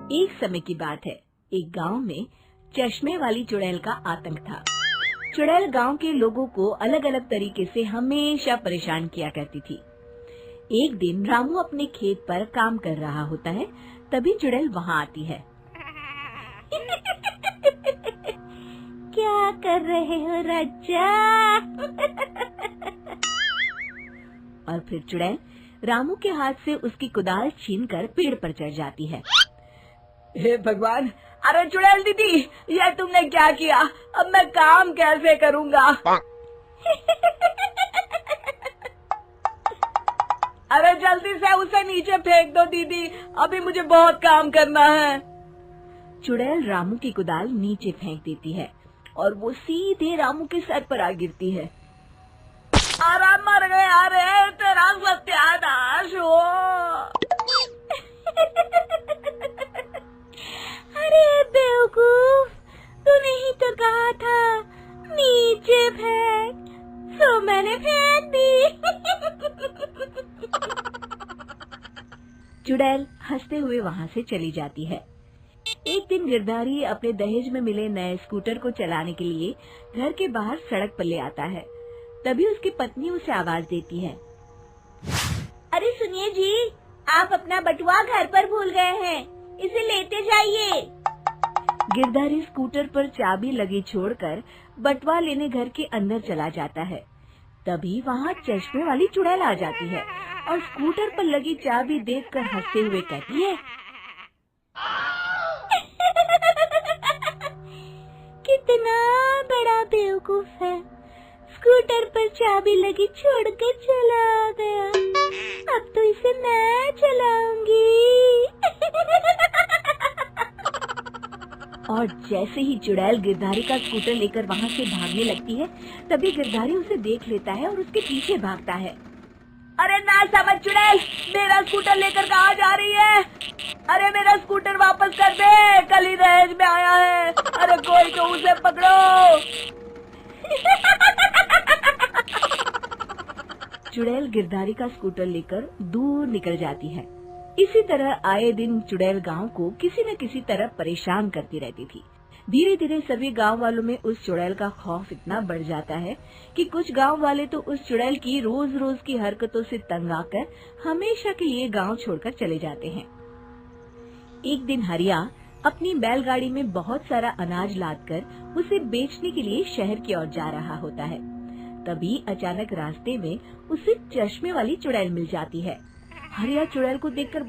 एक समय की बात है, एक गांव में चश्मे वाली चुड़ैल का आतंक था। चुड़ैल गांव के लोगों को अलग अलग तरीके से हमेशा परेशान किया करती थी। एक दिन रामू अपने खेत पर काम कर रहा होता है, तभी चुड़ैल वहां आती है। क्या कर रहे हो राजा? और फिर चुड़ैल रामू के हाथ से उसकी कुदाल छीनकर पेड़ पर चढ़ जाती है। हे भगवान! अरे चुड़ैल दीदी, ये तुमने क्या किया? अब मैं काम कैसे करूँगा? अरे जल्दी से उसे नीचे फेंक दो दीदी, अभी मुझे बहुत काम करना है। चुड़ैल रामू की कुदाल नीचे फेंक देती है और वो सीधे रामू के सर पर आ गिरती है। अरे मर गया रे, तेरा सत्यानाश हो। अरे बेवकूफ, तूने ही तो कहा था नीचे फेंक, तो मैंने फेंक दी। चुड़ैल हंसते हुए वहाँ से चली जाती है। एक दिन गिरधारी अपने दहेज में मिले नए स्कूटर को चलाने के लिए घर के बाहर सड़क पर ले आता है। तभी उसकी पत्नी उसे आवाज देती है। अरे सुनिए जी, आप अपना बटुआ घर पर भूल गए हैं, इसे लेते जाइए। गिरधारी स्कूटर पर चाबी लगी छोड़कर बटुआ लेने घर के अंदर चला जाता है। तभी वहाँ चश्मे वाली चुड़ैल आ जाती है और स्कूटर पर लगी चाबी देखकर हंसते हुए कहती है, कितना बड़ा बेवकूफ है, स्कूटर पर चाबी लगी छोड़कर चला गया, अब तो इसे मैं चलाऊंगी। और जैसे ही चुड़ैल गिरधारी का स्कूटर लेकर वहाँ से भागने लगती है, तभी गिरधारी उसे देख लेता है और उसके पीछे भागता है। अरे ना समझ चुड़ैल, मेरा स्कूटर लेकर कहाँ जा रही है? अरे मेरा स्कूटर वापस कर दे, कल ही दहेज में आया है। अरे कोई तो उसे पकड़ो। चुड़ैल गिरधारी का स्कूटर लेकर दूर निकल जाती है। इसी तरह आए दिन चुड़ैल गांव को किसी न किसी तरह परेशान करती रहती थी। धीरे धीरे सभी गांव वालों में उस चुड़ैल का खौफ इतना बढ़ जाता है कि कुछ गांव वाले तो उस चुड़ैल की रोज रोज की हरकतों से तंग आकर हमेशा के लिए गांव छोड़कर चले जाते हैं। एक दिन हरिया अपनी बैलगाड़ी में बहुत सारा अनाज लादकर उसे बेचने के लिए शहर की ओर जा रहा होता है। तभी अचानक रास्ते में उसे चश्मे वाली चुड़ैल मिल जाती है। हरिया चुड़ैल को देखकर